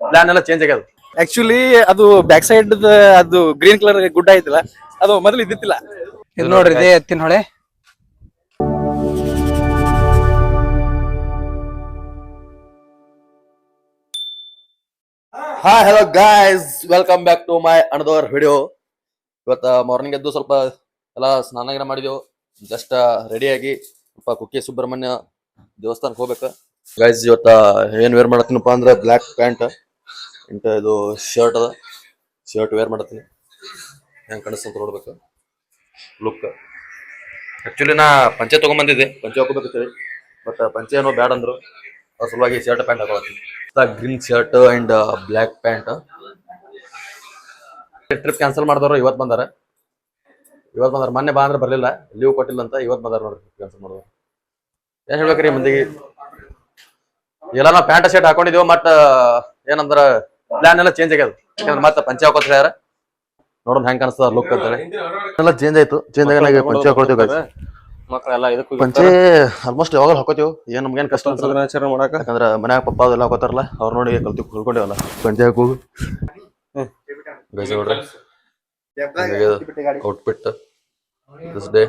Plan ಎಲ್ಲ change ಆಗ್ಯದ. Actually ಅದು ಬ್ಯಾಕ್ ಸೈಡ್ ಅದು ಗ್ರೀನ್ ಕಲರ್ ಗುಡ್ಡ ಐತಿಲ್ಲ, ಅದು ಮೊದಲು ಇದ್ದಿತ್ತಿಲ್ಲ. ಇದು ನೋಡ್ರಿ ಇದೇ ಎತ್ತಿನ ಹೊಳೆ. Hi hello guys, welcome back to my another video. ಇವತ್ತ ಮಾರ್ನಿಂಗ್ ಎದ್ದು ಸ್ವಲ್ಪ ಎಲ್ಲ ಸ್ನಾನ ಗಿನ ಮಾಡಿದೆವು. ಜಸ್ಟ್ ರೆಡಿ ಆಗಿ ಸ್ವಲ್ಪ ಕುಕ್ಕೆ ಸುಬ್ರಹ್ಮಣ್ಯ ದೇವಸ್ಥಾನಕ್ಕೆ ಹೋಗ್ಬೇಕು ಗೈಸ್. ಇವತ್ತ ಏನ್ ವೇರ್ ಮಾಡತ್ತೀನಪ್ಪ ಅಂದ್ರೆ ಬ್ಲ್ಯಾಕ್ ಪ್ಯಾಂಟ್ ಇಂಟ ಇದು ಶರ್ಟ್ ಅದ. ಶರ್ಟ್ ವೇರ್ ಮಾಡತ್ತೀನಿ, ಹೆಂಗ್ ಕಾಣಿಸ್ತಂತ ನೋಡ್ಬೇಕು ಲುಕ್. ಆಕ್ಚುಲಿ ನಾ ಪಂಚೆ ತಗೊಂಡ್ಬಂದಿದ್ದೆ, ಪಂಚೆ ಹಾಕೋಬೇಕಂತೇಳಿ. ಬಟ್ ಪಂಚೆ ಏನೋ ಬ್ಯಾಡ್ ಅಂದ್ರು, ಅದ್ರ ಸಲುವಾಗಿ ಶರ್ಟ್ ಪ್ಯಾಂಟ್ ಹಾಕೋತೀನಿ. Green shirt and black pant. Trip cancel ಮಾಡಿದವರು ಇವತ್ತು ಬಂದಾರ. ಮೊನ್ನೆ ಬಾ ಅಂದ್ರೆ ಬರ್ಲಿಲ್ಲ, ಲೀವ್ ಕೊಟ್ಟಿಲ್ಲ ಅಂತ ಇವತ್ತು ಬಂದಾರ ನೋಡ್ರಿ. ಕ್ಯಾನ್ಸಲ್ ಮಾಡಿದವರು ಏನ್ ಹೇಳ್ಬೇಕ್ರಿ ಮಂದಿಗೆ. ಎಲ್ಲ ನಾವು ಪ್ಯಾಂಟ್ ಶರ್ಟ್ ಹಾಕೊಂಡಿದೀವಿ, ಮತ್ ಏನಂದ್ರ ಪ್ಲಾನ್ ಎಲ್ಲ ಚೇಂಜ್ ಆಗ್ಯದ. ಯಾಕಂದ್ರೆ ಮತ್ತೆ ಪಂಚೆ ಹಾಕೋತ ಯಾರ ನೋಡೋಣ ಹೆಂಗ್ ಕಾಣಿಸ್ತದ ಲುಕ್ ಅಂತೇಳಿ. ಎಲ್ಲ ಚೇಂಜ್ ಆಯ್ತು. ಚೇಂಜ್ ಆಗ ಪಂಚೆ ಹಾಕೊಳ್ತೀವಿ. ಪಂಚೆ ಆಲ್ಮೋಸ್ಟ್ ಯಾವಾಗ ಹಾಕೋತೀವಿ, ಏನ್ ನಮ್ಗೇನ್ ಕಷ್ಟ ಅನ್ಸಲ್ಲ. ಯಾಕಂದ್ರೆ ಮನ್ಯಾಗ ಪಪ್ಪ ಅದೆಲ್ಲ ಹಾಕೋತಾರಲ್ಲ, ಅವ್ರ ನೋಡಿ ಕಲ್ತ್ಕೊಂಡಿವಲ್ಲ ಪಂಚೆ ಹಾಕೋದು. ಔಟ್ಫಿಟ್ ದಿಸ್ ಡೇ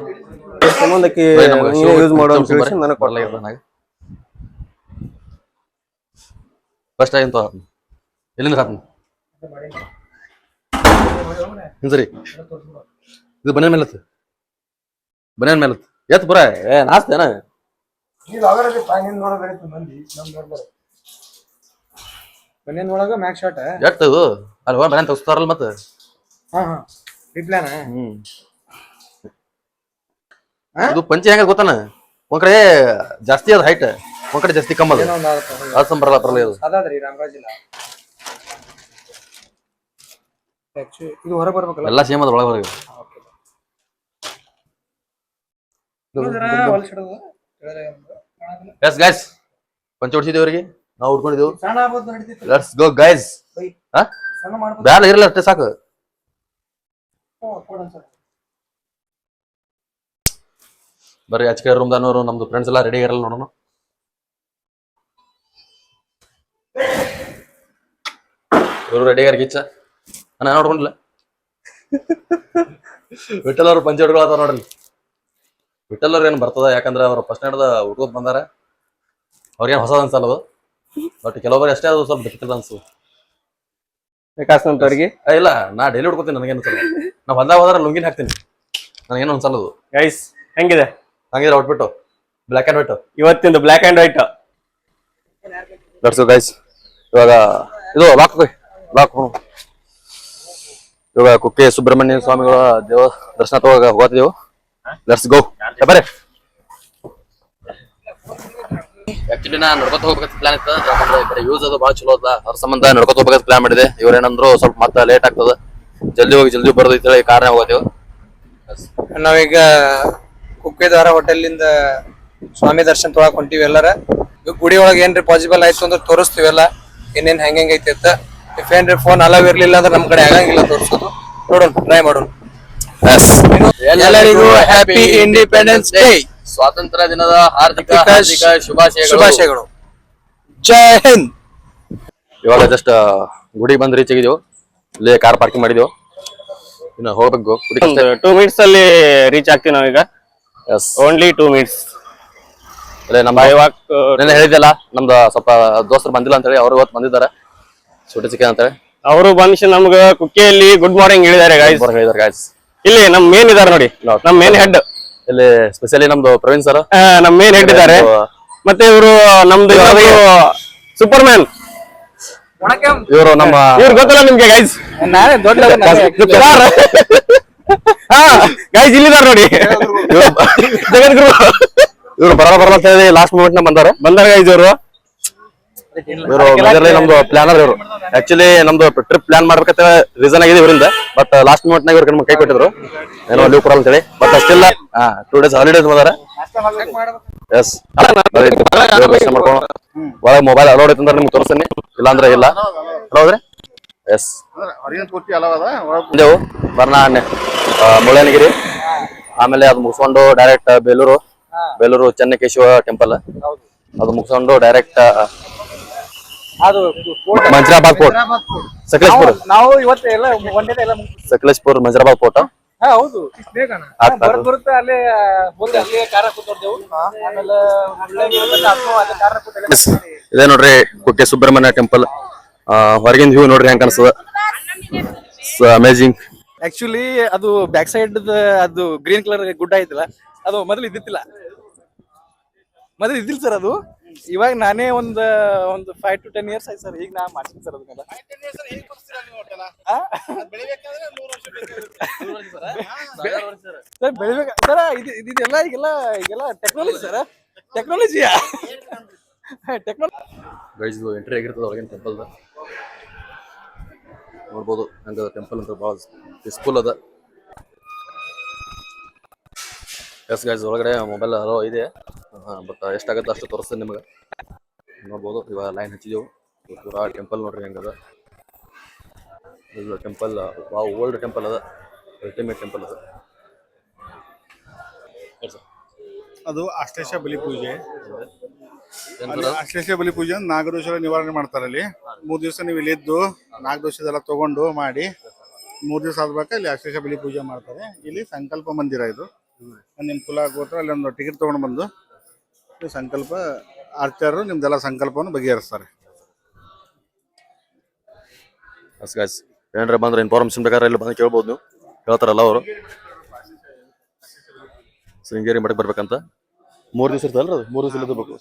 ಫಸ್ಟ್ ಆಗಿಂತ ಎಲ್ಲಿಂದ ಹಾಕ್ತೀನಿ ಸರಿ. ಇದು ಬನ್ಯಾನ್ ಮೇಲತ್ತು, ಬನ್ಯಾನ್ ಮೇಲತ್ತು ಎತ್ ಬರ ನಾಸ್ತೇನ ಬನ್ನೇನ್ ಒಳಗ ಮ್ಯಾಕ್ ಶಾಟ್ ಎಟ್ಟದು ಅಲ್ಲಿ ಹೋಗಿ ಬನ್ಯಾನ್ ತಗೋತಾರಲ್ಲ ಮತ್ತೆ. ಇದು ಪಂಚೆ ಹೆಂಗ ಗೊತ್ತಾನ, ಒಂದ್ ಕಡೆ ಜಾಸ್ತಿ ಅದ ಹೈಟ್, ಒಂದ್ ಕಡೆ ಜಾಸ್ತಿ ಕಮ್ಮ ಅದ. ಅದು ಬರಲ್ಲ ಇದು ಅದಾದ್ರಿ ರಾಮರಾಜಿಲ್ಲ. ಇದು ಹೊರ ಬರ್ಬೇಕಲ್ಲ, ಎಲ್ಲ ಸೇಮ್ ಅದ ಒಳಗೆ ಹೊರಗೆ. ಎಸ್ ಗೈಸ್, ಪಂಚೆ ಹೊಡ್ಸಿದೇವ್ ಅವ್ರಿಗೆ, ನಾವು ಉಡ್ಕೊಂಡಿದ್ದೇವು. Let's go guys. ಬ್ಯಾಲ ಇರಲ್ಲ ಅಷ್ಟೇ ಸಾಕು. ಬರ್ರಿ ಆಚೆ ರೂಮ್ ದಾನವರು ನಮ್ದು ಫ್ರೆಂಡ್ಸ್ ಎಲ್ಲ ರೆಡಿ ಇರಲ್ಲ ನೋಡೋಣ. ಇವರು ರೆಡಿ ಆಗಿ ಗಿಚ್ಚ ನಾನು ನೋಡ್ಕೊಂಡಿಲ್ಲ. ವಿಠಲ್ ಅವ್ರು ಪಂಚೆ ಹೊಡ್ಕೊಳತ್ತಾರ ನೋಡ್ರಿ. ವಿಠಲ್ ಅವ್ರ ಏನ್ ಬರ್ತದ, ಯಾಕಂದ್ರೆ ಅವ್ರು ಫಸ್ಟ್ ನಡ್ದ ಹುಡ್ಕೋತ್ ಬಂದಾರ. ಅವ್ರಿಗೇನ್ ಹೊಸದ್ ಅನ್ಸಲ್ಲ ಅದು, ಬಟ್ ಕೆಲವೊಬ್ಬರು ಅಷ್ಟೇ ಅದು ಸ್ವಲ್ಪ ಡಿಫಿಕಲ್ಟ್ ಅನ್ಸು. ಅವ್ರಿಗೆ ಇಲ್ಲ, ನಾ ಡೈಲಿ ಹುಡ್ಕೋತೀನಿ, ನನಗೇನು ಅನ್ಸಲ್ಲ. ನಾ ಬಂದಾಗ ಹೋದ್ರೆ ಲುಂಗಿನ ಹಾಕ್ತೀನಿ, ನನಗೇನು ಅನ್ಸಲ್ಲ ಅದು. ಗೈಸ್ ಹೆಂಗಿದೆ ಹಂಗಿದ್ರೆ ಔಟ್ಬಿಟ್ಟು ಬ್ಲ್ಯಾಕ್ ಅಂಡ್ ವೈಟ್. ಇವತ್ತಿಂದು black and white. Let's go guys. ಇವಾಗ ಇದು ಇವಾಗ ಕುಕ್ಕೆ ಸುಬ್ರಹ್ಮಣ್ಯ ಸ್ವಾಮಿಗಳ ದೇವ ದರ್ಶನ ತಗೋಗ ಹೋಗ್ತಿದೆವು. ಲೆಟ್ಸ್ ಗೋ ಬರ್ರಿ. ಆಕ್ಚುಲಿ ನಾ ನಡ್ಕೊತ ಹೋಗ್ಬೇಕಂತ ಪ್ಲಾನ್ ಇತ್ತು, ಯಾಕಂದ್ರೆ ಈ ಕಡೆ ಯೂಸ್ ಅದು ಭಾಳ ಚಲೋ ಅದ. ಅವ್ರ ಸಂಬಂಧ ನಡ್ಕೊತ ಹೋಗ್ಬೇಕಂತ ಪ್ಲಾನ್ ಮಾಡಿದೆ. ಇವ್ರೇನಂದ್ರು ಸ್ವಲ್ಪ ಮತ್ತೆ ಲೇಟ್ ಆಗ್ತದ, ಜಲ್ದಿ ಹೋಗಿ ಜಲ್ದಿ ಬರೋದೈತಿ ಕಾರಣ ಹೋಗ್ತೇವೆ. ನಾವೀಗ ಕುಕ್ಕೆದಾರ ಹೋಟೆಲಿಂದ ಸ್ವಾಮಿ ದರ್ಶನ ತೊಗೊಳಕ್ ಹೊಂಟಿವಿ. ಎಲ್ಲಾರ ಗುಡಿ ಒಳಗೆ ಏನ್ರಿ ಪಾಸಿಬಲ್ ಆಯ್ತು ಅಂದ್ರೆ ತೋರಿಸ್ತೀವೆಲ್ಲ, ಏನೇನ್ ಹೆಂಗೈತಿ ಅಂತ. ಇಫ್ ಏನ್ರಿ ಫೋನ್ ಅಲವ್ ಇರ್ಲಿಲ್ಲ ಅಂದ್ರೆ ನಮ್ ಕಡೆ ಆಗಂಗಿಲ್ಲ ತೋರಿಸೋದು. ನೋಡೋಣ, ಟ್ರೈ ಮಾಡೋಣ. ಎಲ್ಲರಿಗೂ ಹ್ಯಾಪಿ ಇಂಡಿಪೆಂಡೆನ್ಸ್ ಡೇ, ಸ್ವಾತಂತ್ರ್ಯ ದಿನದ ಹಾರ್ದಿಕ ಶುಭಾಶಯಗಳು. ಜೈ ಹಿಂದ್. ಇವಾಗ ಜಸ್ಟ್ ಗುಡಿ ಬಂದ್ ರೀಚ್ ಆಗಿದೆವು. ಇಲ್ಲಿ ಕಾರ್ ಪಾರ್ಕಿಂಗ್ ಮಾಡಿದೆವು, ಇನ್ನು ಹೋಗ್ಬೇಕು. 2 ಮಿನಿಟ್ಸ್ ಅಲ್ಲಿ ರೀಚ್ ಆಗ್ತೀವಿ ನಾವೀಗ. Only 2 minutes. ನಮ್ಮ ನೆನ್ನೆ ಹೇಳಿದ್ದೆಲ್ಲ, ನಮ್ದು ಸ್ವಲ್ಪ ದೋಸ್ತರು ಬಂದಿಲ್ಲ ಅಂತ ಹೇಳಿ, ಅವ್ರು ಇವತ್ತು ಬಂದಿದ್ದಾರೆ ಸೂಟಿ ಸಿಕ್ಕ ಅಂತ ಹೇಳಿ. ಅವರು ಬಂದು ನಮ್ಗ ಕುಕ್ಕೆಯಲ್ಲಿ ಗುಡ್ ಮಾರ್ನಿಂಗ್ ಹೇಳಿದ್ದಾರೆ ಗಾಯ್ಸ್. ಇಲ್ಲಿ ನಮ್ ಮೇನ್ ಇದಾರೆ ನೋಡಿ, ನಮ್ ಮೇನ್ ಹೆಡ್. ಇಲ್ಲಿ ಸ್ಪೆಷಲಿ ನಮ್ದು ಪ್ರವೀಣ್ ಸರ್ ನಮ್ ಮೇನ್ ಹೆಡ್ ಇದ್ದಾರೆ. ಮತ್ತೆ ಇವರು ನಮ್ದು ಸೂಪರ್ ಮ್ಯಾನ್, ಇವರು ನಮ್ಮ ಇವ್ರು ಗೊತ್ತಲ್ಲ ನಿಮ್ಗೆ ಗೈಸ್. ಗೈಸ್ ಇಲ್ಲಿದಾರ ನೋಡಿ, ಜಗದ್ಗುರು. ಇವ್ರು ಬರಲ್ಲ ಅಂತ ಹೇಳಿ ಲಾಸ್ಟ್ ಮೂಮೆಂಟ್ ನ ಬಂದಾರ ಗೈಸ್. ಇವರು ನಮ್ದು ಪ್ಲಾನರ್. ಇವರು ಆಕ್ಚುಲಿ ನಮ್ದು ಟ್ರಿಪ್ ಪ್ಲಾನ್ ಮಾಡ್ಬೇಕಂತ ರೀಸನ್ ಆಗಿದೆ ಇವರಿಂದ, ಬಟ್ ಲಾಸ್ಟ್ ಮೂಮೆಂಟ್ ನಾಗ ಇವ್ರ ಕೈ ಕೊಟ್ಟಿದ್ರು, ಏನೋ ಲೀವ್ ಕೊಡಲ್ಲ ಅಂತ ಹೇಳಿ. ಬಟ್ ಅಷ್ಟಿಲ್ಲ, 2 ಡೇಸ್ ಹಾಲಿಡೇಸ್ ಬಂದಾರ. ಎಸ್, ಮಾಡ್ಕೊಂಡು ಒಳಗೆ ಮೊಬೈಲ್ ಅಲೋಡ್ ಐತಂದ್ರೆ ನಿಮ್ಗೆ ತೋರಿಸ್ತೀನಿ, ಇಲ್ಲಾಂದ್ರೆ ಇಲ್ಲ. ಹೌದ್ರಿ. ಎಸ್, ಬರ್ನ ಮುಳ್ಳಯ್ಯನಗಿರಿ, ಆಮೇಲೆ ಅದು ಮುಗಿಸ್ಕೊಂಡು ಡೈರೆಕ್ಟ್ ಬೇಲೂರು ಚೆನ್ನಕೇಶವ ಟೆಂಪಲ್, ಅದು ಮುಗಿಸ್ಕೊಂಡು ಡೈರೆಕ್ಟ್ ಅದು ಮಂಜ್ರಾಬಾದ್ ಫೋರ್ಟ್ ಸಕಲೇಶ್ಪುರ ನಾವು ಇವತ್ತು ಎಲ್ಲ ಒನ್ ಡೇ ಎಲ್ಲ ಸಕಲೇಶ್ಪುರ ಮಂಜ್ರಾಬಾದ್ ಫೋರ್ಟ್ ಹಾ ಹೌದು ಇಷ್ಟ್ ಬೇಗನಾ? ಬರುತ್ತೆ ಅಲ್ಲೇ ಮುಂದೆ ಅಲ್ಲೇ ಕಾರ ಕೂತೋರ್ದೇವು ಆಮೇಲೆ ಕಾರ ಕೂತ ಇದೇ ನೋಡ್ರಿ ಕುಕ್ಕೆ ಸುಬ್ರಹ್ಮಣ್ಯ ಟೆಂಪಲ್ ಹೊರಗಿನ ವ್ಯೂ ನೋಡ್ರಿ ಹೆಂಗ್ ಕಾಣಿಸ್ತದ ಅಮೇಜಿಂಗ್. ಆಕ್ಚುಲಿ ಅದು ಬ್ಯಾಕ್ ಸೈಡ್ ಅದು ಗ್ರೀನ್ ಕಲರ್ ಗುಡ್ಡ ಐತಲ್ಲ ಅದು ಮೊದಲು ಇದ್ದಿತ್ತಿಲ್ಲ ಸರ್. ಅದು ಇವಾಗ ನಾನೇ ಒಂದು 5 to 10 years ಆಯ್ತು ಸರ್. ಈಗ ನಾ ಮಾಡ್ತೀನಿ ಸರ್ ಅದನ್ನೆಲ್ಲ. ಸರ್ ಬೆಳಿಬೇಕ ಸರ್. ಇದೆಲ್ಲ ಈಗೆಲ್ಲ ಟೆಕ್ನಾಲಜಿ ಸರ್. ಟೆಕ್ನಾಲಜಿಯಾ ಗೈಸ್ ಇದು ಎಂಟ್ರಿ ಆಗಿರ್ತದೆ ಒಳಗಿನ ಟೆಂಪಲ್ ನೋಡ್ಬೋದು. ಹಂಗ ಟೆಂಪಲ್ ಅಂತ ಭಾಳ ಪೀಸ್ಫುಲ್ ಅದ. ಎಸ್ ಗೈಸ್ ಒಳಗಡೆ ಮೊಬೈಲ್ ಹಲೋ ಇದೆ, ಬಟ್ ಎಷ್ಟಾಗತ್ತೆ ಅಷ್ಟು ತೋರಿಸ್ತೇನೆ ನಿಮಗೆ. ನೋಡ್ಬೋದು ಇವಾಗ ಲೈನ್ ಹಚ್ಚಿದೆವು. ಪೂರಾ ಟೆಂಪಲ್ ನೋಡ್ರಿ ಹೆಂಗದ. ಇದು ಟೆಂಪಲ್ ಭಾಳ ಓಲ್ಡ್ ಟೆಂಪಲ್ ಅದ, ಅಲ್ಟಿಮೇಟ್ ಟೆಂಪಲ್ ಅದ. ಅದು ಅಶ್ಲೇಷ ಬಲಿ ಪೂಜೆ. ಅಶ್ಲೇಷ ಬಲಿ ಪೂಜೆ ನಾಗದೋಷ ನಿವಾರಣೆ ಮಾಡ್ತಾರೆ. ಅಲ್ಲಿ 3 ದಿವಸ ನೀವು ಇಲ್ಲಿ ಇದ್ದು ನಾಗದೋಷದೆಲ್ಲ ತಗೊಂಡು ಮಾಡಿ 3 ದಿವಸ ಆದ್ಬೇಕಾ ಇಲ್ಲಿ ಅಶ್ಲೇಷ ಬಲಿ ಪೂಜೆ ಮಾಡ್ತಾರೆ. ಇಲ್ಲಿ ಸಂಕಲ್ಪ ಮಂದಿರ ಇದು. ನಿಮ್ ಕುಲ ಗೋತ್ರ ಅಲ್ಲಿ ಒಂದು ಟಿಕೆಟ್ ತಗೊಂಡು ಬಂದು ಸಂಕಲ್ಪ ಆರ್ಚರು ನಿಮ್ದೆಲ್ಲ ಸಂಕಲ್ಪವನ್ನು ಬಗೆಹರಿಸ್ತಾರೆ. ಏನಾರ ಬಂದ್ರೆ ಇನ್ಫಾರ್ಮೇಶನ್ ಬೇಕಾದ್ರೆ ಇಲ್ಲಿ ಬಂದು ಕೇಳ್ಬೋದು. ನೀವು ಹೇಳ್ತಾರಲ್ಲ ಅವರು ಶೃಂಗೇರಿ ಮಠಕ್ಕೆ ಬರ್ಬೇಕಂತ. 3 ದಿವಸ ಇರ್ತಲ್ಲ ಅದು, 3 ದಿವಸ ಇಲ್ಲಬೇಕು.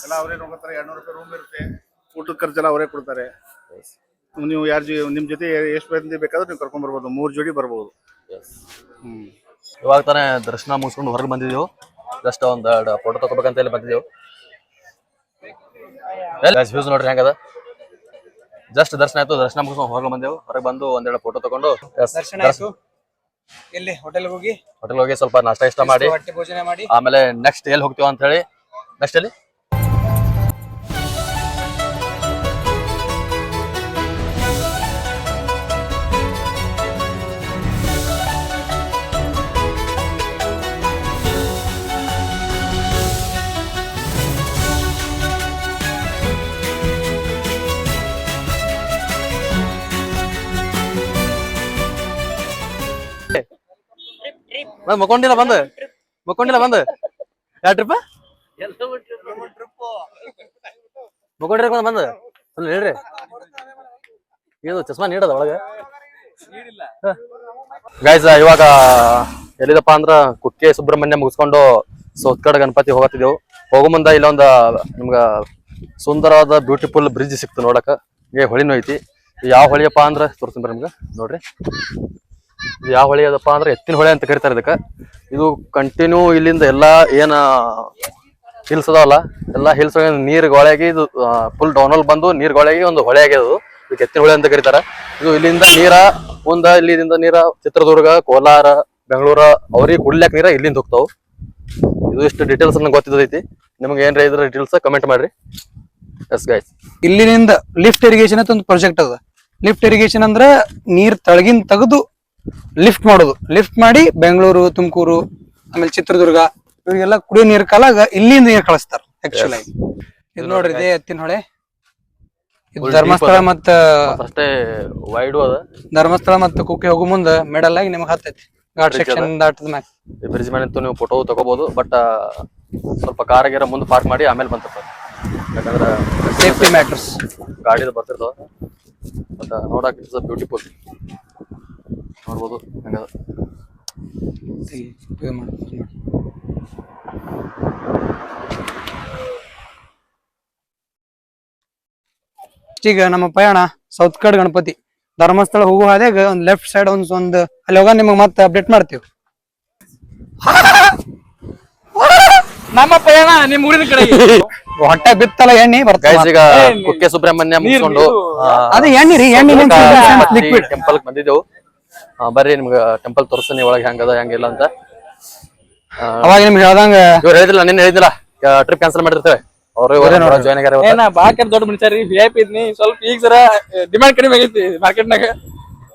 ಎಲ್ಲ ಅವರೇ ನೋಡ್ತಾರೆ. 200 ರೂಪಾಯಿ ರೂಮ್ ಇರುತ್ತೆ. ಊಟದ ಖರ್ಚೆಲ್ಲ ಅವರೇ ಕೊಡ್ತಾರೆ. ನೀವು ನಿಮ್ ಜೊತೆ ಎಷ್ಟು ಮಂದಿ ಬೇಕಾದ್ರೂ ನೀವು ಕರ್ಕೊಂಡ್ ಬರ್ಬೋದು. 3 ಜೋಡಿ ಬರ್ಬೋದು. ಇವಾಗ ತಾನೇ ದರ್ಶನ ಮುಗಿಸ್ಕೊಂಡು ಹೊರಗೆ ಬಂದಿದ್ದೆವು. ಜಸ್ಟ್ ಒಂದು 2 ಫೋಟೋ ತಗೋಬೇಕಂತ ಹೇಳಿ ಬಂದಿದ್ದೆವು. ವ್ಯೂಸ್ ನೋಡ್ರಿ ಹೆಂಗದ. ಜಸ್ಟ್ ದರ್ಶನ ಆಯ್ತು, ದರ್ಶನ ಮುಗಿಸ್ಕೊಂಡು ಹೊರಗೆ ಬಂದೆವು. ಹೊರಗೆ ಬಂದು 1-2 ಫೋಟೋ ತಗೊಂಡು ದರ್ಶನ ಆಯ್ತು. ಎಲ್ಲಿ ಹೋಟೆಲ್ ಹೋಗಿ ಸ್ವಲ್ಪ ನಾಷ್ಟ ಇಷ್ಟ ಮಾಡಿ ಹೊಟ್ಟೆ ಭೋಜನ ಮಾಡಿ ಆಮೇಲೆ ನೆಕ್ಸ್ಟ್ ಎಲ್ಲಿ ಹೋಗ್ತೀವ ಅಂತ ಹೇಳಿ ನೆಕ್ಸ್ಟ್ ಎಲ್ಲಿ ಮಕ್ಕೊಂಡಿಲ್ಲ ಬಂದು ಯಾವ ಟ್ರಿಪ್ ಮಕ್ಕೊಂಡಿರ ಬಂದು ಸ್ವಲ್ಪ ಹೇಳ್ರಿ. ಇದು ಚಸ್ಮಾ ನೀಡದ ಒಳಗ ಗೈಸ್. ಇವಾಗ ಎಲ್ಲಿದಪ್ಪ ಅಂದ್ರ ಕುಕ್ಕೆ ಸುಬ್ರಹ್ಮಣ್ಯ ಮುಗಿಸ್ಕೊಂಡು ಸೌತ್ಕಡ್ ಗಣಪತಿ ಹೋಗತ್ತಿದ್ದೆವು. ಹೋಗೋ ಮುಂದ ಇಲ್ಲೊಂದ ನಿಮ್ಗ ಸುಂದರವಾದ ಬ್ಯೂಟಿಫುಲ್ ಬ್ರಿಡ್ಜ್ ಸಿಕ್ತು ನೋಡಕ. ಹೀಗೆ ಹೊಳಿನೂ ಐತಿ. ಯಾವ ಹೊಳಿಯಪ್ಪ ಅಂದ್ರ ತೋರಿಸ್ತೀನಿ ಬರ್ರಿ ನಿಮ್ಗೆ ನೋಡ್ರಿ. ಇದು ಯಾವ ಹೊಳಿ ಅದಪ್ಪ ಅಂದ್ರೆ ಎತ್ತಿನ ಹೊಳೆ ಅಂತ ಕರಿತಾರೆ ಇದಕ್ಕೆ. ಇದು ಕಂಟಿನ್ಯೂ ಇಲ್ಲಿಂದ ಎಲ್ಲಾ ಏನ ಹಿಲ್ಸ್ ಅದಾವಲ್ಲ, ಎಲ್ಲಾ ಹಿಲ್ಸ್ ನೀರ್ ಗೊಳೆಯಾಗಿ ಇದು ಫುಲ್ ಡೌನಲ್ಲಿ ಬಂದು ನೀರ್ ಗೊಳೆಯಾಗಿ ಒಂದು ಹೊಳೆ ಆಗ್ಯದು. ಇದಕ್ಕೆ ಎತ್ತಿನ ಹೊಳೆ ಅಂತ ಕರೀತಾರ. ಇದು ಇಲ್ಲಿಂದ ನೀರ ಇಲ್ಲಿಂದ ನೀರ ಚಿತ್ರದುರ್ಗ, ಕೋಲಾರ, ಬೆಂಗಳೂರು ಅವ್ರಿಗೆ ಕುಡ್ಲಿಕ್ಕೆ ನೀರ ಇಲ್ಲಿಂದ ಹೋಗ್ತಾವ. ಇದು ಇಷ್ಟು ಡೀಟೇಲ್ಸ್ ನಂಗೆ ಗೊತ್ತಿದ್ದೈತಿ. ನಿಮ್ಗೆ ಏನ್ರ ಇದ್ರ ಡೀಟೇಲ್ಸ್ ಕಮೆಂಟ್ ಮಾಡ್ರಿ. ಎಸ್ ಗೈಸ್, ಇಲ್ಲಿನಿಂದ ಲಿಫ್ಟ್ ಇರಿಗೇಷನ್ ಅಂತ ಒಂದು ಪ್ರಾಜೆಕ್ಟ್ ಅದ. ಲಿಫ್ಟ್ ಇರಿಗೇಷನ್ ಅಂದ್ರ ನೀರ್ ತಳಗಿನ ತೆಗೆದು ಲಿಫ್ಟ್ ಮಾಡೋದು. ಲಿಫ್ಟ್ ಮಾಡಿ ಬೆಂಗಳೂರು, ತುಮಕೂರು, ಆಮೇಲೆ ಚಿತ್ರದುರ್ಗ ಇವರಿಗೆಲ್ಲ ಕುಡಿಯೋ ನೀರ್ ಕಾಲಾಗ ಇಲ್ಲಿಂದ ನೀರ್ ಕಳಿಸ್ತಾರ. ಆಕ್ಚುಲಿ ಇದು ನೋಡ್ರಿ, ಇದೇ ಎತ್ತಿನ ಹೊಳೆ. ಇದು ಧರ್ಮಸ್ಥಳ ಮತ್ತ ಅಷ್ಟೇ ವೈಡು ಅದ. ಧರ್ಮಸ್ಥಳ ಮತ್ತ ಕುಕ್ಕೆ ಹೋಗೋ ಮುಂದ ಮೆಡಲ್ ಆಗಿ ನಿಮ್ಗೆ ಹತ್ತೈತಿ ಘಾಟ್ ಸೆಕ್ಷನ್ ದಾಟದ ಮ್ಯಾಗ. ಈ ಬ್ರಿಡ್ಜ್ ಮೇಲೆ ನೀವು ಫೋಟೋ ತಗೋಬಹುದು. ಬಟ್ ಸ್ವಲ್ಪ ಕಾರ್ ಮುಂದೆ ಪಾರ್ಕ್ ಮಾಡಿ ಆಮೇಲೆ ಬಂತಪ್ಪ, ಯಾಕಂದ್ರೆ ಸೇಫ್ಟಿ ಮ್ಯಾಟರ್ಸ್. ಗಾಡಿದು ಬರ್ತಿರ್ತಾವ. ಬಟ್ ನೋಡಕ್ ಇಟ್ಸ್ ಬ್ಯೂಟಿಫುಲ್. ನೋಡ್ಬೋದು ಹೆಂಗದ. ಈಗ ನಮ್ಮ ಪಯಣ ಸೌತ್ಕಡ್ ಗಣಪತಿ ಧರ್ಮಸ್ಥಳ ಹೋಗುವ ಹಾದ್ಯಾಗ ಒಂದ್ ಲೆಫ್ಟ್ ಸೈಡ್ ಒಂದು ಅಲ್ಲಿ ಹೋಗ ನಿಮಗ್ ಮತ್ತೆ ಅಪ್ಡೇಟ್ ಮಾಡ್ತೀವಿ. ನಮ್ಮ ಪಯಣ ನಿಮ್ ಊರಿನ ಕಡೆ ಹೊಟ್ಟೆ ಬಿತ್ತಲ್ಲ ಎಣ್ಣೆ ಗೈಸ್. ಈಗ ಕುಕ್ಕೆ ಸುಬ್ರಹ್ಮಣ್ಯ ಮುಗಿಸ್ಕೊಂಡು ಅದು ಎಣ್ಣೆ ರೀ, ಎಣ್ಣೆ ಲಿಕ್ವಿಡ್ ಟೆಂಪಲ್ ಬಂದಿದ್ದೆವು. ಬರ್ರಿ ನಿಮ್ಗೆ ಟೆಂಪಲ್ ತೋರಿಸ್ತೀನಿ ಒಳಗೆ ಹೆಂಗದ ಹೆಂಗಿಲ್ಲ ಅಂತ. ಅವಾಗ ನಿಮ್ಗೆ ಹೇಳ್ದಂಗ ಇವ್ರು ಹೇಳಿದಿಲ್ಲ, ನಿನ್ನೆ ಹೇಳಿದಿಲ್ಲ ಟ್ರಿಪ್ ಕ್ಯಾನ್ಸಲ್ ಮಾಡಿರ್ತೇವೆ. ಅವರು ಜಾಯ್ನ್ ಆಗ್ಯಾರ. ಏನ ಬಾಕಿ ದೊಡ್ಡ ಮನುಷ್ಯ ರೀ, VIP ಇದ್ನಿ. ಸ್ವಲ್ಪ ಈಗ ಸರ ಡಿಮ್ಯಾಂಡ್ ಕಡಿಮೆ ಆಗೈತಿ ಮಾರ್ಕೆಟ್ನಾಗ.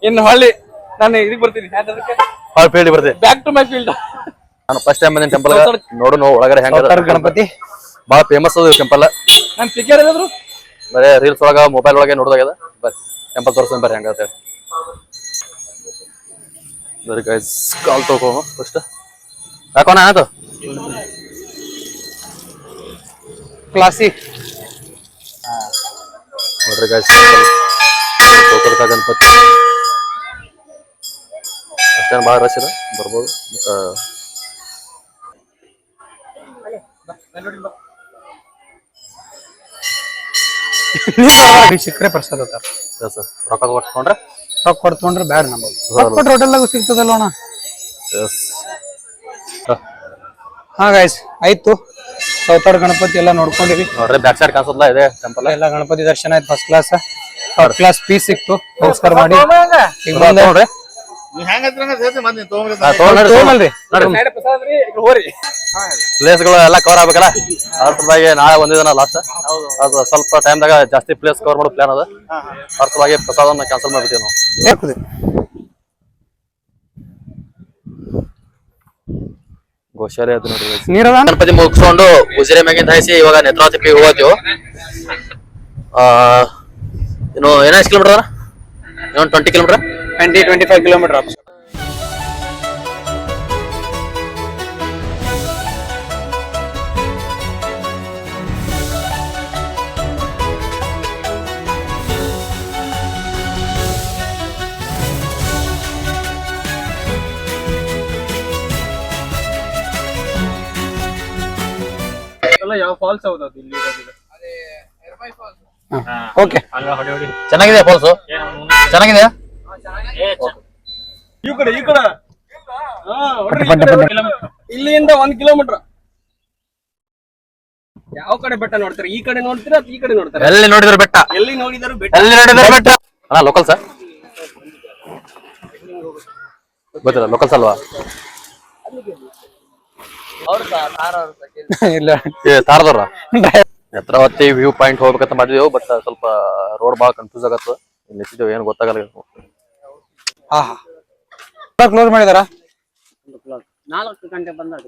ಇನ್ನು ಹೊಳ್ಳಿ ನಾನು ಇದಕ್ ಬರ್ತೀನಿ, ಫೀಲ್ಡ್ ಬರ್ತೀನಿ, ಬ್ಯಾಕ್ ಟು ಮೈ ಫೀಲ್ಡ್. ನಾನು ಫಸ್ಟ್ ಟೈಮ್ ಬಂದಿನಿ ಟೆಂಪಲ್. ನೋಡು ಒಳಗಡೆ ಹೆಂಗ ಗಣಪತಿ ಬಹಳ ಫೇಮಸ್ ಅದು ಟೆಂಪಲ್. ನನ್ ಪಿಕ್ಚರ್ ಏನಾದ್ರು ಬರೇ ರೀಲ್ಸ್ ಒಳಗ ಮೊಬೈಲ್ ಒಳಗೆ ನೋಡೋದಾಗ್ಯದ. ಬರ್ರಿ ಟೆಂಪಲ್ ತೋರ್ಸ್ಕೊಂಡ್ ಬರ್ರಿ ಹಂಗಂತ ಬರ್ರಿ ಗೈಸ್. ಕಾಲ್ ತಗೋ ಫಸ್ಟ್ ಯಾಕೋಣ ಆಯ್ತು ಕ್ಲಾಸಿಕ್ ನೋಡ್ರಿ ಗೈಸ್. ಗೋಕರ್ಣ ಗಣಪತಿ ಅಷ್ಟೇನು ಭಾಳ ರಶ್ ಇದೆ, ಬರ್ಬೋದು. ಸಿಕ್ಕರೆ ಪ್ರಸಾದ ಸರ್ ರೊಕ್ಕ ಕೊಟ್ಕೊಂಡ್ರೆ ರೊಕ್ಕ ಕೊಡ್ಕೊಂಡ್ರೆ ಬ್ಯಾಡ ನಮಗೆ ಕೊಟ್ಟು ಹೋಟೆಲ್ದಾಗ ಸಿಗ್ತದಲ್ಲ ಅಣ್ಣ. ಹಾ ಗಾಯ್ಸ್ ಆಯ್ತು. ಸೌತಾಡ್ ಗಣಪತಿ ಎಲ್ಲ ನೋಡ್ಕೊಂಡಿವಿ ನೋಡ್ರಿ. ಬ್ಯಾಕ್ ಸೈಡ್ ಕಾಣಿಸೋದ್ಲ ಇದೆ ಟೆಂಪಲ್. ಎಲ್ಲ ಗಣಪತಿ ದರ್ಶನ ಆಯ್ತು. First class top class piece ಸಿಕ್ತು. ನಮಸ್ಕಾರ ಮಾಡಿ ಈಗ ಬಂದೆ ನೋಡ್ರಿ. ನೀವ್ ಹೆಂಗ್ ಮಂದಿ ತಗೊಂಬಲ್ರಿ. ಪ್ಲೇಸ್ಗಳು ಎಲ್ಲ ಕವರ್ ಆಗ್ಬೇಕಲ್ಲ. ಅದ್ರ ಸಲುವಾಗಿ ನಾಳೆ ಒಂದಿನ ಲಾಸ್ಟ್. ಅದು ಸ್ವಲ್ಪ ಟೈಮ್ದಾಗ ಜಾಸ್ತಿ ಪ್ಲೇಸ್ ಕವರ್ ಮಾಡೋ ಪ್ಲಾನ್ ಅದ. ಅದ್ರ ಸಲುವಾಗಿ ಪ್ರಸಾದನ್ನ ಕ್ಯಾನ್ಸಲ್ ಮಾಡ್ಬಿಟ್ಟಿವಿ ನಾವು. ಗೋಶಾಲೆ ಅದು ನೋಡಿ. ನೀರದ ಗಣಪತಿ ಮುಗಿಸ್ಕೊಂಡು ಉಜಿರೆ ಮ್ಯಾಗಿಂದ ಹಾಯಿಸಿ ಇವಾಗ ನೇತ್ರಾವತಿ ಹೋಗ್ತೀವಿ. ಇನ್ನು ಏನೋ ಎಷ್ಟು ಕಿಲೋಮೀಟರ್ ಅದ? ಇನ್ನೊಂದು 20 ಕಿಲೋಮೀಟರ್, 20-25 ಕಿಲೋಮೀಟರ್. ಯಾವ ಫಾಲ್ಸ್ ಹೌದು ಇಲ್ಲಿ ಓಕೆ ಚೆನ್ನಾಗಿದೆ ಫಾಲ್ಸು, ಚೆನ್ನಾಗಿದೆ. ಈ ಕಡೆ ಇಲ್ಲಿಂದ 1 ಕಿಲೋಮೀಟರ್. ಯಾವ ಕಡೆ ಬೆಟ್ಟ ನೋಡ್ತಾರೆ? ಈ ಕಡೆ ನೋಡ್ತೀರಾ ಈ ಕಡೆ ನೋಡ್ತಾರೆ? ಎಲ್ಲಿ ನೋಡಿದ್ರು ಬೆಟ್ಟ, ಎಲ್ಲಿ ನೋಡಿದ್ರು ಬೆಟ್ಟ. ಎಲ್ಲಿ ನೋಡಿದ್ರು ಬೆಟ್ಟ. ಅಣ್ಣ ಲೋಕಲ್ ಸರ್ ಗೊತ್ತಿಲ್ಲ, ಲೋಕಲ್ಸ್ ಅಲ್ವಾ? ಇಲ್ಲ ತಾರದವ್ರ ನೇತ್ರಾವತಿ ವ್ಯೂ ಪಾಯಿಂಟ್ ಹೋಗ್ಬೇಕಂತ ಮಾಡಿದೆವು. ಬಟ್ ಸ್ವಲ್ಪ ರೋಡ್ ಭಾಳ ಕನ್ಫ್ಯೂಸ್ ಆಗತ್ತ. ನಿಂತಿದ್ದೇವೆ, ಏನು ಗೊತ್ತಾಗಲ್ಲ. ಕ್ಲೋಸ್ ಮಾಡಿದಾರ. 4 ಗಂಟೆ ಬಂದಾಗ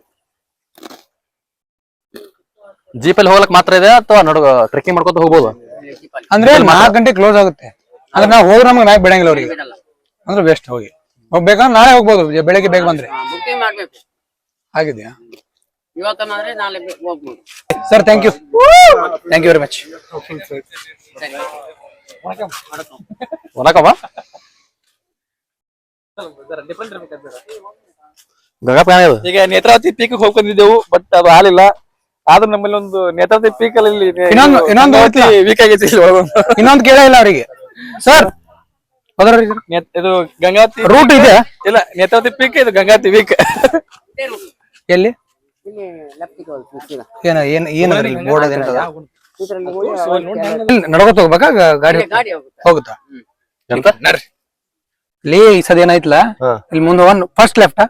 ಜೀಪಲ್ಲಿ ಹೋಗ್ಲಕ್ ಮಾತ್ರ ಇದೆ ಅಥವಾ ನಡುವ ಟ್ರೆಕ್ಕಿಂಗ್ ಮಾಡ್ಕೊತ ಹೋಗ್ಬೋದು? ಅಂದ್ರೆ 4 ಗಂಟೆ ಕ್ಲೋಸ್ ಆಗುತ್ತೆ. ಅಂದ್ರೆ ನಾವು ಹೋದ್ರೆ ನಮ್ಗೆ ಮ್ಯಾಕ್ ಬಿಡಂಗಿಲ್ಲ ಅವ್ರಿಗೆ. ಅಂದ್ರೆ ವೇಸ್ಟ್. ಹೋಗ್ಬೇಕಂದ್ರೆ ನಾಳೆ ಹೋಗ್ಬೋದು, ಬೆಳಗ್ಗೆ ಬೇಗ ಬಂದ್ರೆ. ಬುಕಿಂಗ್ ಮಾಡ್ಬೇಕು. ಆಗಿದ್ಯಾ? ಇವತ್ತಂದ್ರೆ ನಾಳೆ ಹೋಗ್ಬೋದು. Sir thank you very much. ಒನಕಮ್ಮ ಗಂಗಾ ಈಗ ನೇತ್ರಾವತಿ ಪೀಕ್ ಹೋಗ್ಕೊಂಡಿದ್ದೆವು, ಬಟ್ ಅದು ಹಾಲಿಲ್ಲ. ಆದ್ರೂ ನಮ್ಮಲ್ಲಿ ಒಂದು ನೇತ್ರಾವತಿ ಪೀಕ್ ಅಲ್ಲಿ ಇನ್ನೊಂದು ವೀಕ್ ಆಗೈತಿ. ಇನ್ನೊಂದು ಕೇಳ ಇಲ್ಲ ಅವರಿಗೆ. ಸರ್ ಇದು ಗಂಗಾವತಿ ರೂಟ್ ಇದೆ ಇಲ್ಲ, ನೇತ್ರಾವತಿ ಪೀಕ್, ಇದು ಗಂಗಾವತಿ ವೀಕ್. ಎಲ್ಲಿ ಇಲ್ಲಿ ಲೆಫ್ಟಿಗೆ ಹೋಗ್ತೀವಿ. ಏನ ಬೋರ್ಡ್ ಅದೇನ ಇದರಲ್ಲಿ ನಡ್ಕೋತ ಹೋಗ್ಬೇಕಾ ಗಾಡಿ ಗಾಡಿ ಹೋಗುತ್ತೆ. ಹೋಗುತ್ತಾ? ಎಂತ ಲೇ ಈ ಸದ ಏನಾಯ್ತಲ್ಲ, ಇಲ್ಲಿ ಮುಂದೆ ಫಸ್ಟ್ ಲೆಫ್ಟ್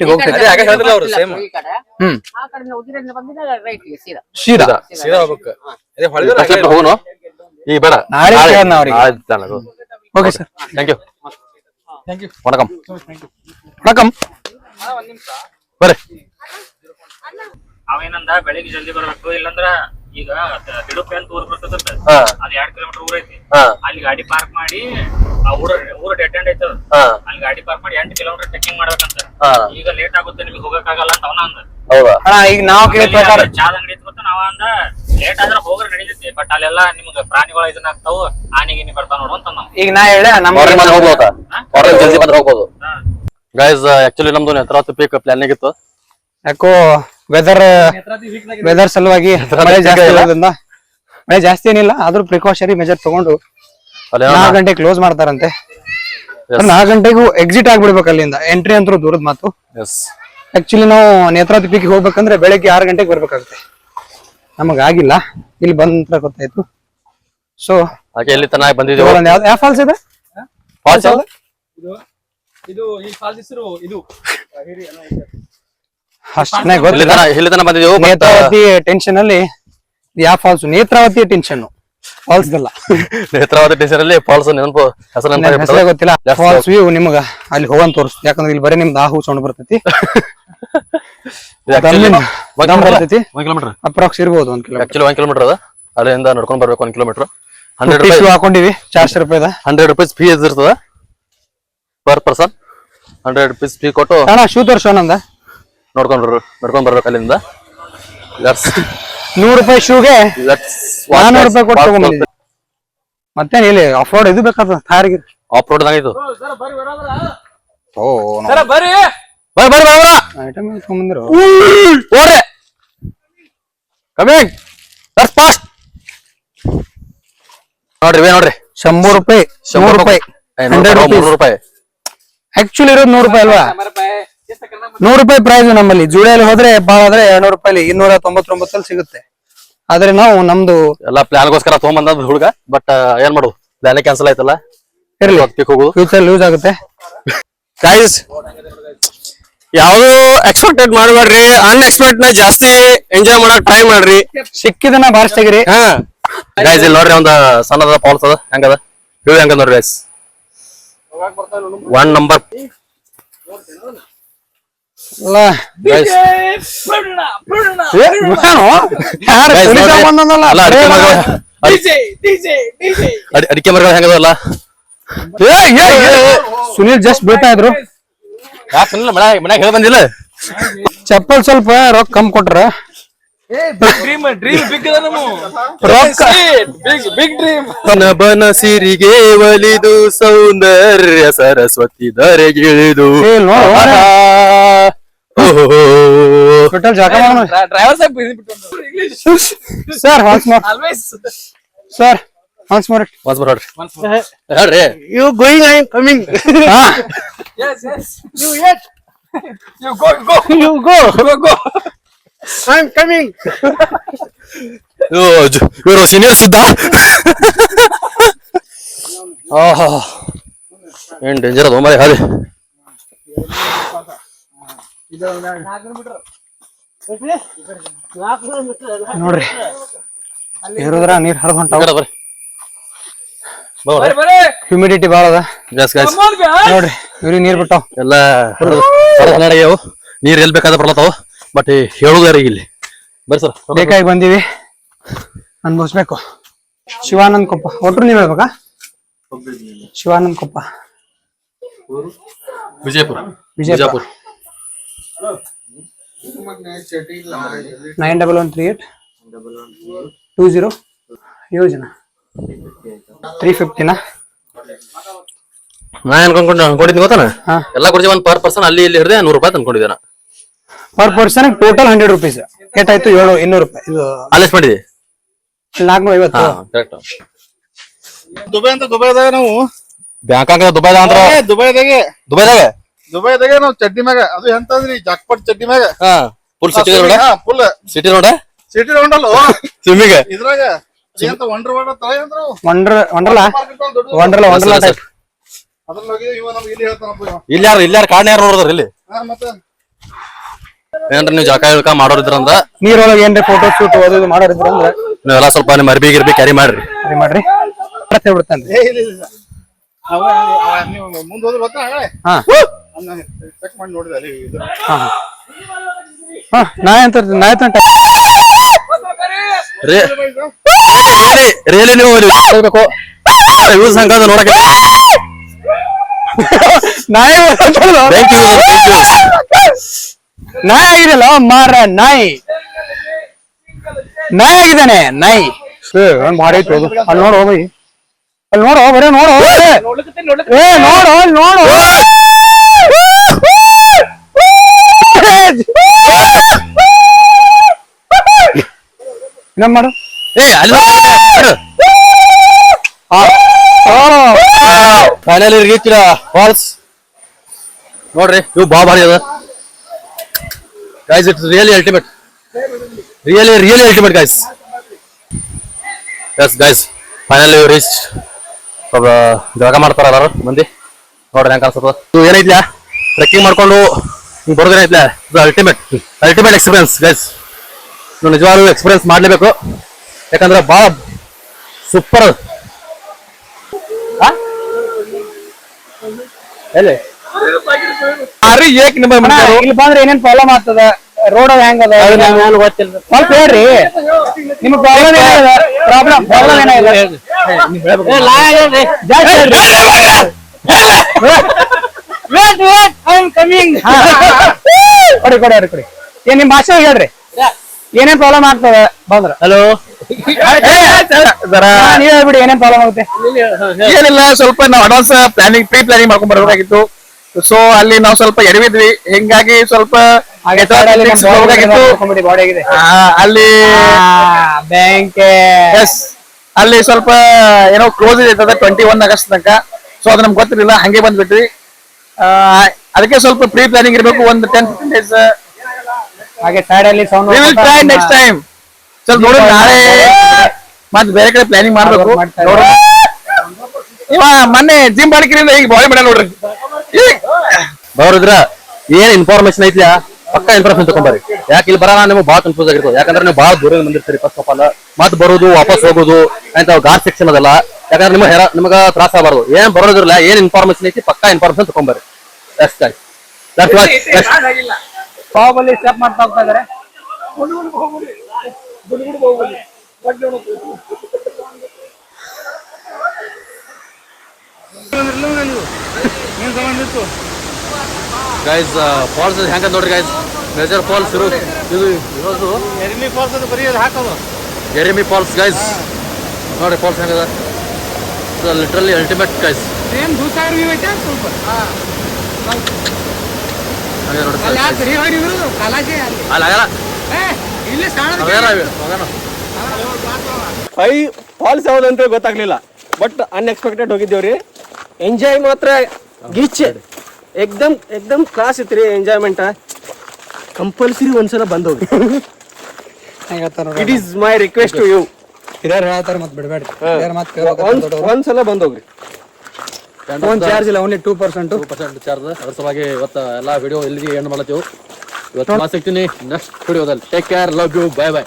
ಗೆ ಹೋಗ್ತೇವೆ. ಈ ಕಡೆ ಆ ಕಡೆ ಉಜಿರೆಯಿಂದ ಬಂದಿದ್ರೆ ರೈಟ್ಗೆ ಸೀದಾ. ಸೀದಾ ಹೋಗೋಣ ಈಗ ಬೇಡ, ನಾಳೆ ಕೇಳೋಣ ಅವ್ರಿಗೆ. Okay sir, thank you. ವಣಕಂ ವಣಕಂ. ಬರ್ರಿ. ಅವೇನಂದ ಬೆಳಿಗ್ಗೆ ಜಲ್ದಿ ಬರ್ಬೇಕು, ಇಲ್ಲಂದ್ರ ಈಗ ತಿಡುಪಿ ಅಂತ ಊರ್ ಬರ್ತದ. ಅದ್ 2 ಕಿಲೋಮೀಟರ್ ಊರ್ ಐತಿ. ಅಲ್ಲಿ ಗಾಡಿ ಪಾರ್ಕ್ ಮಾಡಿ ಆ ಊರ ಡೆಡ್ ಎಂಡ್ ಐತದ. ಅಲ್ಲಿ ಗಾಡಿ ಪಾರ್ಕ್ ಮಾಡಿ 8 ಕಿಲೋಮೀಟರ್ ಟ್ರೆಕ್ಕಿಂಗ್ ಮಾಡ್ಬೇಕಂತ. ಈಗ ಲೇಟ್ ಆಗುತ್ತೆ, ನಿಮ್ಗೆ ಹೋಗಕ್ಕಾಗಲ್ಲ ಅಂತ ಅವನ ಅಂದ. ಈಗ ನಾವು ಕೇಳಿದ ಪ್ರಕಾರ ಚಾದ ಅಂಗಡಿ ಗೊತ್ತ, ನಾವ ಅಂದ ಲೇಟ್ ಆದ್ರ ಹೋಗ್ರ ನಡೀತೈತಿ. ಬಟ್ ಅಲ್ಲೆಲ್ಲ ನಿಮ್ಗ ಪ್ರಾಣಿಗಳು ಇದನ್ನ ಆಗ್ತಾವು, ಆನೆಗಿನಿ ಬರ್ತಾವ ನೋಡು ಅಂತ ನಾವು. ಈಗ ನಾ ಹೇಳ ಜಲ್ದಿ ಬಂದ್ರೆ ಹೋಗ್ಬೋದು. ಗೈಸ್ ಆಕ್ಚುಲಿ ನಮ್ದು ನೇತ್ರಾವತಿ ಪೀಕ್ ಪ್ಲಾನಿಂಗ್ ಇತ್ತು. ಯಾಕೋ ವೆದರ್ ಸಲುವಾಗಿ ಮಳೆ ಜಾಸ್ತಿ ಇರೋದ್ರಿಂದ, ಮಳೆ ಜಾಸ್ತಿ ಏನಿಲ್ಲ ಆದ್ರೂ ಪ್ರಿಕಾಷನರಿ ಮೆಜರ್ ತಗೊಂಡು 4 ಗಂಟೆ ಕ್ಲೋಸ್ ಮಾಡ್ತಾರಂತೆ. 4 ಗಂಟೆಗೂ ಎಕ್ಸಿಟ್ ಆಗ್ಬಿಡ್ಬೇಕು ಅಲ್ಲಿಂದ. ಎಂಟ್ರಿ ಅಂತೂ ದೂರದ ಮಾತು. ಆಕ್ಚುಲಿ ನಾವು ನೇತ್ರಾವತಿ ಪೀಕ್ ಹೋಗ್ಬೇಕಂದ್ರೆ ಬೆಳಗ್ಗೆ 6 ಗಂಟೆಗೆ ಬರ್ಬೇಕಾಗುತ್ತೆ. ನಮಗಾಗಿಲ್ಲ, ಇಲ್ಲಿ ಬಂದ ಗೊತ್ತಾಯ್ತು. ಸೊ ಎಲ್ಲಿ ತನಕ ಬಂದಿದ್ದೇವೆ. ಯಾವ ಫಾಲ್ಸ್ ಇದೆ? ಫಾಲ್ಸ್ ಇದು ಈ ಫಾಲ್ಸ್ ಹೆಸರು ಇದು ಅಷ್ಟು ಚೆನ್ನಾಗಿ ಗೊತ್ತಿಲ್ಲ. ಇಲ್ಲಿ ತನಕ ಬಂದಿದ್ದೇವೆ. ನೇತ್ರಾವತಿ ಟೆನ್ಷನ್ ಅಲ್ಲಿ ಯಾವ ಫಾಲ್ಸ್? ನೇತ್ರಾವತಿ ಟೆನ್ಷನ್ ಫಾಲ್ಸ್ ಇಲ್ಲ ನೇತ್ರಾವತಿ ಟೀಚರಲ್ಲಿ ಫಾಲ್ಸ್ ನೆನಪು ಹೆಸರು ಹೆಸರೇ ಗೊತ್ತಿಲ್ಲ. ಫಾಲ್ಸ್ ವ್ಯೂ ನಿಮಗ ಅಲ್ಲಿ ಹೋಗನ್ ತೋರಿಸ್ತು, ಯಾಕಂದ್ರೆ ಇಲ್ಲಿ ಬರೀ ನಿಮ್ದು ಆಹು ಸೌಂಡ್ ಬರ್ತೈತಿ. ಬರ್ತೈತಿ 1 ಕಿಲೋಮೀಟರ್ ಅಪ್ರಾಕ್ಸ್ ಇರ್ಬೋದು 1 ಕಿಲೋಮೀಟರ್. ಆಕ್ಚುಲಿ 1 ಕಿಲೋಮೀಟರ್ ಅದ, ಅಲ್ಲಿಂದ ನಡ್ಕೊಂಡ್ ಬರ್ಬೇಕು 1 ಕಿಲೋಮೀಟರ್. 100 ರೂಪಾಯಿ ಶೂ ಹಾಕೊಂಡಿವಿ, 400 ರೂಪಾಯಿದ 100 ರೂಪೀಸ್ ಫೀ ಇರ್ತದ ಪರ್ ಪರ್ಸನ್. 100 ರೂಪೀಸ್ ಫೀ ಕೊಟ್ಟು ಅಣ್ಣ ಶೂ ತೋರ್ಸೋ ನಂದ ನಡ್ಕೊಂಡ್ ಬರ್ಬೇಕು ಅಲ್ಲಿಂದ. 100 ರೂಪಾಯಿ ಶೂಗೆ 400 ರೂಪಾಯಿ ಕೊಟ್ಟು ತಗೊಂಡ್ಬಂದಿದ್ದೆ. ಮತ್ತೇನ್ ಇಲ್ಲಿ ಆಫ್ ರೋಡ್ ಇದು ಬೇಕಾದ ಥಾರ್ಗೆ ಆಫ್ ರೋಡ್ ಆಯ್ತು. ಬರ್ರಿ ಐಟಮ್ ತಗೊಂಡ್ಬಂದಿರೋ ಓಡ್ರೆ ಕಮಿಂಗ್ ದಟ್ಸ್ ಫಾಸ್ಟ್. ನೋಡ್ರಿ 100 ರೂಪಾಯಿ 100 ರೂಪಾಯಿ 300 ರೂಪಾಯಿ. ಆಕ್ಚುಲಿ ಇರೋದು 100 ರೂಪಾಯಿ ಅಲ್ವಾ? 100 ರೂಪಾಯಿ ಪ್ರೈಸ್ ನಮ್ಮಲ್ಲಿ. ಜುಡಿಯಲ್ಲಿ ಹೋದ್ರೆ ಭಾಳ ಆದ್ರೆ 200 ರೂಪಾಯಿ 299 ಸಿಗುತ್ತೆ. ಆದ್ರೆ ನಾವು ನಮ್ದು ಎಲ್ಲಾ ಪ್ಲಾನ್ಗೋಸ್ಕರ ತಗೊಂಬಂದ ಹುಡುಗ, ಬಟ್ ಏನ್ ಮಾಡುದು, ಪ್ಲಾನ್ ಕ್ಯಾನ್ಸಲ್ ಆಯ್ತಲ್ಲ. ಇರ್ಲಿ, ಹೋಗುದು ಫ್ಯೂಚರ್ ಯೂಸ್ ಆಗುತ್ತೆ. ಗೈಸ್ ಯಾವ್ದು ಎಕ್ಸ್ಪೆಕ್ಟೆಡ್ ಮಾಡಬೇಡ್ರಿ, ಅನ್ಎಕ್ಸ್ಪೆಕ್ಟೆಡ್ ನ ಜಾಸ್ತಿ ಎಂಜಾಯ್ ಮಾಡಕ್ ಟ್ರೈ ಮಾಡ್ರಿ. ಸಿಕ್ಕಿದನ್ನ ಬಾರಿಸ್ತಾಗಿರಿ. ಹಾ ಗೈಸ್ ಇಲ್ಲಿ ನೋಡ್ರಿ ಒಂದು ಸಣ್ಣದ ಫಾಲ್ಸ್ ಅದ, ಹೆಂಗದ ವ್ಯೂ ಹೆಂಗದ ನೋಡ್ರಿ ಗೈಸ್. 1 number guys. ಅಡಿಕೆ ಮರಗಳು ಹೆಂಗದಲ್ಲ. ಸುನಿಲ್ ಜಸ್ಟ್ ಬೀಳ್ತಾ ಇದ್ರು. ಯಾಕೆ ಮನ್ಯಾಗ ಹೇಳ ಬಂದಿಲ್ಲ. ಚಪ್ಪಲ್ ಸ್ವಲ್ಪ ರೊಕ್ಕ ಕಮ್ಮಿ ಕೊಟ್ರ ಬನಸಿರಿಗೆ ಒಲಿದು ಸೌಂದರ್ಯ ಸರಸ್ವತಿ ಧರೆಗಿಳಿದು ಟೋಟಲ್ ಜಾಗ ಡ್ರೈವರ್ ಸಾಹೇಬ್ sir once more sir once more ಹೇಳ್ರಿ. You going I am coming. You go. I am coming. ಇವರು ಸೀನಿಯರ್ ಸಿದ್ಧ. ಏನ್ ಡೇಂಜರ್ ಅದು ಮರಿ ಹಾದಿ. ನೋಡ್ರಿ ಇರೋದ್ರ ನೀರ್ ಹರಿದು ಹೊಂಟಾವ. ಹ್ಯೂಮಿಡಿಟಿ ಬಾಳ ಅದ. ನೋಡ್ರಿ ಇವ್ರಿಗೆ ನೀರ್ ಬಿಟ್ಟಾವ. ಎಲ್ಲ ನಡೆಯವು, ನೀರ್ ಎಲ್ ಬೇಕಾದ ಬರ್ಲತ್ತಾವ, ಬಟ್ ಹೇಳುದಾರ ಇಲ್ಲಿ. ಬರ್ರಿ ಸರ್, ಬೇಕಾಗಿ ಬಂದೀವಿ, ಅನ್ಭವಿಸ್ಬೇಕು. ಶಿವಾನಂದ್ ಕೊಪ್ಪ ಒಟ್ರು ನೀವ್ ಹೇಳ್ಬೇಕಾ? ಶಿವಾನಂದ್ ಕೊಪ್ಪ, ವಿಜಯಪುರ. 913820 ಯೋಜನಾ 350 ನಾ ಅನ್ಕೊಂಡಿದ್ದೀನಿ ಗೊತ್ತಾನ, ಎಲ್ಲಾ ಕೊಡ್ತೀವಿ. 1 ಪರ್ ಪರ್ಸನ್ ಅಲ್ಲಿ ಇಲ್ಲಿ ಹಿಡಿದೆ 100 ರೂಪಾಯಿ ತಂದ್ಕೊಂಡಿದ್ದೆ ನಾ. Per person total 100 rupees. ಏಟಾಯ್ತು 200 ರೂಪಾಯಿ. ಇದು ಅಲ್ಲೇ ಮಾಡಿದೆ 450. ಕರೆಕ್ಟ್. ದುಬೈದಾಗ ನಾವು ಬ್ಯಾಂಕಾಕ್ ದುಬೈದಾಗ ಅಂದ್ರ ದುಬೈದಾಗೆ ನಾವು ಚಡ್ಡಿ ಮ್ಯಾಗ, ಅದು ಎಂತಂದ್ರಿ ಜಾಕ್ಪಟ್ ಚಡ್ಡಿ ಮ್ಯಾಗ ಫುಲ್ ಸಿಟಿ ರೋಡ, ಫುಲ್ ಸಿಟಿ ರೋಡ, ಸಿಟಿ ರೌಂಡಲ್ಲ ಸ್ವಿಮ್ಮಿಂಗ್ ಇದ್ರಾಗ ಎಂತ ವಂಡರ್ವಾಡ ಅಂದ್ರು ವಂಡರ್ಲಾ ಟೈಪ್. ಅದ್ರಲ್ಲಿ ಹೋಗಿ ಇವ ನಮ್ಗೆ ಇಲ್ಲಿ ಹೇಳ್ತಾನಪ್ಪ ಇವ. ಇಲ್ಲಿ ಯಾರು ಕಾಡ್ನ ಯಾರು ನೋಡಿದ್ರಿ ಇಲ್ಲಿ? ಮತ್ತೆ ಏನ್ರಿ ನೀವು ಜಾಕ ಇಳ್ಕ ಮಾಡೋರಿದ್ರಂದ ನೀರೊಳಗೆ ಏನ್ರಿ ಫೋಟೋ ಶೂಟ್ ಓದೋದು ಮಾಡೋರಿದ್ರ ಅಂದ್ರೆ ನೀವೆಲ್ಲ ಸ್ವಲ್ಪ ನಿಮ್ಮ ಅರ್ಬಿ ಗಿರ್ಬಿ ಕ್ಯಾರಿ ಮಾಡ್ರಿ. ಸರಿ ಮಾಡ್ರಿ. ಹೇಳ್ಬಿಡ್ತಾನ್ರಿ. ಇಲ್ಲ ನೀವು ಮುಂದೆ ಹೋದ್ರೆ ಗೊತ್ತಾ ಹಾ ಚೆಕ್ ಮಾಡಿ ನೋಡಿದೆ ಅಲ್ಲಿ ಇದು. ನಾಯಿ ಅಂತ ರಿಯಲಿ ನೀವು ಬೇಕು ಯೂಸ್ ಹಂಗ ನೋಡಕ್ಕೆ ನಾಯಿ ನಾಯಿ ಆಗಿದೆಲ್ಲ ಮಾರ ನಾಯಿ ಆಗಿದ್ದಾನೆ ನಾಯಿ. ಮಾಡಿ ಅಲ್ಲಿ ನೋಡು ಬೈ, ಅಲ್ಲಿ ನೋಡು ಬರೇ ನೋಡು, ಏ ನೋಡು ಅಲ್ಲಿ ನೋಡು. ಇನ್ನೊಂದ್ ಮಾಡು. ಫೈನಲಿ ರೀಚ್ ಫಾಲ್ಸ್ ನೋಡ್ರಿ. ಇವು ಬಾ ಭಾರಿ ಅದ guys. It's really ultimate, really ultimate guys. Yes guys, finally reach. ಜಾಗ ಮಾಡ್ತಾರ ಎಲ್ಲಾರು ಮಂದಿ. ನೋಡ್ರಿ ಹೆಂಗ ಅನ್ಸತ್ತ. ಇದು ಏನೈತ್ಲ ಟ್ರೆಕ್ಕಿಂಗ್ ಮಾಡ್ಕೊಂಡು ಹಿಂಗ್ ಬರೋದೇನೈತ್ಲ, ಇದು ಅಲ್ಟಿಮೇಟ್ ಎಕ್ಸ್ಪೀರಿಯನ್ಸ್ ಗೈಸ್. ನೀವು ನಿಜವಾಗ್ಲೂ ಎಕ್ಸ್ಪೀರಿಯನ್ಸ್ ಮಾಡ್ಲೇಬೇಕು, ಯಾಕಂದ್ರೆ ಭಾಳ ಸೂಪರ್ ಎಲ್ಲಿ ಅರಿ ಏಕ್ ನಂಬರ್ ಇಲ್ಲಿ ಬಂದ್ರೆ ಏನೇನ್ ಪ್ರಾಬ್ಲಮ್ ಆಗ್ತದ ರೋಡ್ ಹೆಂಗ್ ಅದ ಗೊತ್ತಿಲ್ಲ ಸ್ವಲ್ಪ ಹೇಳ್ರಿ ನಿಮ್ಗೆ ಪ್ರಾಬ್ಲಮ್ ಏನಾಗಿದೆ ಪ್ರಾಬ್ಲಮ್ ಏನಾಗಿದೆ ಕೊಡಿ ಏನ್ ನಿಮ್ ಭಾಷೆ ಹೇಳ್ರಿ ಏನೇನ್ ಪ್ರಾಬ್ಲಮ್ ಆಗ್ತದ ಬಂದ್ರ ಹಲೋ ನೀವ್ ಹೇಳ್ಬಿಡಿ ಏನೇನ್ ಪ್ರಾಬ್ಲಮ್ ಆಗುತ್ತೆ ಏನಿಲ್ಲ ಸ್ವಲ್ಪ ನಾವು ಅಡ್ವಾನ್ಸ್ ಪ್ರೀ ಪ್ಲಾನಿಂಗ್ ಮಾಡ್ಕೊಂಡ್ ಬರ್ಬೇಕಾಗಿತ್ತು ಸೊ ಅಲ್ಲಿ ನಾವು ಸ್ವಲ್ಪ ಎಡವಿದ್ವಿ ಹಿಂಗಾಗಿ ಸ್ವಲ್ಪ ಬಾಡಿ ಆಗಿದೆ ಅಲ್ಲಿ ಬ್ಯಾಂಕ್ ಎಸ್ ಅಲ್ಲಿ ಸ್ವಲ್ಪ ಏನೋ ಕ್ಲೋಸ್ ಇರ್ತದೆ 21 ಆಗಸ್ಟ್ ತನಕ ಸೊ ಅದು ನಮ್ಗೆ ಗೊತ್ತಿರಲಿಲ್ಲ ಹಂಗೆ ಬಂದ್ಬಿಟ್ವಿ ಅದಕ್ಕೆ ಸ್ವಲ್ಪ ಪ್ರೀ ಪ್ಲಾನಿಂಗ್ ಇರಬೇಕು ಒಂದು 10-15 ಡೇಸ್ ಹಾಗೆ ಸೈಡ್ ಅಲ್ಲಿ sound we will try next time ಸ್ವಲ್ಪ ನೋಡಿ ನಾಳೆ ಮತ್ತೆ ಬೇರೆ ಕಡೆ ಪ್ಲಾನಿಂಗ್ ಮಾಡ್ಬೇಕು ನೋಡೋಣ ಇವ ಮೊನ್ನೆ ಜಿಮ್ ಬಾಡಿಕ್ರಿಂದ ಈಗ ಬಾಡಿ ಮಾಡ ನೋಡ್ರಿ ಬರೋದ್ರ ಏನ್ ಇನ್ಫಾರ್ಮೇಶನ್ ಐತ್ಲ ಪಕ್ಕ ಇನ್ಫಾರ್ಮೇಶನ್ ತಗೊಂಬರ್ರಿ ಯಾಕೆ ಇಲ್ಲಿ ಬರೋಣ ನಿಮ್ಗೆ ಭಾಳ ಕನ್ಫ್ಯೂಸ್ ಆಗಿರ್ತದೆ ಯಾಕಂದ್ರೆ ನೀವು ಭಾಳ ದೂರ ಬಂದಿರ್ತೀರಿ ಫಸ್ಟ್ ಆಫ್ ಆಲ್ ಮತ್ತೆ ಬರೋದು ವಾಪಸ್ ಹೋಗೋದು ಅಂತ ಗಾರ್ಡ್ ಸೆಕ್ಷನ್ ಅದಲ್ಲ ಯಾಕಂದ್ರೆ ನಿಮಗೆ ತ್ರಾಸ ಆಗಬಾರ್ದು ಏನ್ ಬರೋದಿಲ್ಲ ಏನ್ ಇನ್ಫಾರ್ಮೇಶನ್ ಐತಿ ಪಕ್ಕ ಇನ್ಫಾರ್ಮೇಶನ್ ತಗೊಂಬರ್ರಿ ಬಾಹುಬಲಿ ಸ್ಟೆಪ್ ಮಾಡ್ತಾ ಹೋಗ್ತಾ ಇದಾರೆ ಗೈಸ್ ಫಾಲ್ಸ್ ಹೆಂಗ ನೋಡ್ರಿ ಗೈಸ್ ಮೇಜರ್ ಫಾಲ್ಸ್ ಇರೋದು ಎರಿಮಿ ಫಾಲ್ಸ್ ಅದು ಬರೀ ಅದು ಹಾಕೋದು ಎರೆಮಿ ಫಾಲ್ಸ್ ಗೈಸ್ ನೋಡಿ ಫಾಲ್ಸ್ ಹೆಂಗದ literally ultimate guys same 2000 view ಐತೆ ಸ್ವಲ್ಪ ಹಂಗೆ ನೋಡಿ ಅಲ್ಲಿ ಯಾಕೆ ಹೊಡಿದ್ರು ಕಲಾಜೆ ಅಲ್ಲಿ ಅಲ್ಲಿ ಆಗಲ್ಲ ಇಲ್ಲೇ ಕಾಣೋದು ಫಾಲ್ಸ್ ಯಾವ್ದಂತ ಗೊತ್ತಾಗ್ಲಿಲ್ಲ ಬಟ್ ಅನ್ಎಕ್ಸ್ಪೆಕ್ಟೆಡ್ ಹೋಗಿದ್ದೇವ್ರಿ ಎಂಜಾಯ್ ಮಾತ್ರ ಗೀಚ್ ಎಕ್ದಮ್ ಕ್ಲಾಸ್ ಇತ್ರಿ ಎಂಜಾಯ್ಮೆಂಟ್ ಕಂಪಲ್ಸರಿ ಒಂದ್ಸಲ ಬಂದ್ ಹೋಗಿ it is my request to you ಹಿರಿಯರು ಹೇಳ್ತಾರೆ ಮತ್ತೆ ಬಿಡಬೇಡಿ ಒಂದ್ಸಲ ಬಂದ್ ಹೋಗ್ರಿ ಫೋನ್ ಚಾರ್ಜ್ ಇಲ್ಲ ಓನ್ಲಿ 2% ಚಾರ್ಜ್ ಅದ್ರ ಸಲುವಾಗಿ ಇವತ್ತು ಎಲ್ಲ ವಿಡಿಯೋ ಎಲ್ಲಿಗೆ ಎಂಡ್ ಮಾಡತ್ತೀವಿ ಇವತ್ತು ಸಿಗ್ತೀನಿ ನೆಕ್ಸ್ಟ್ ವಿಡಿಯೋದಲ್ಲಿ take care love you bye by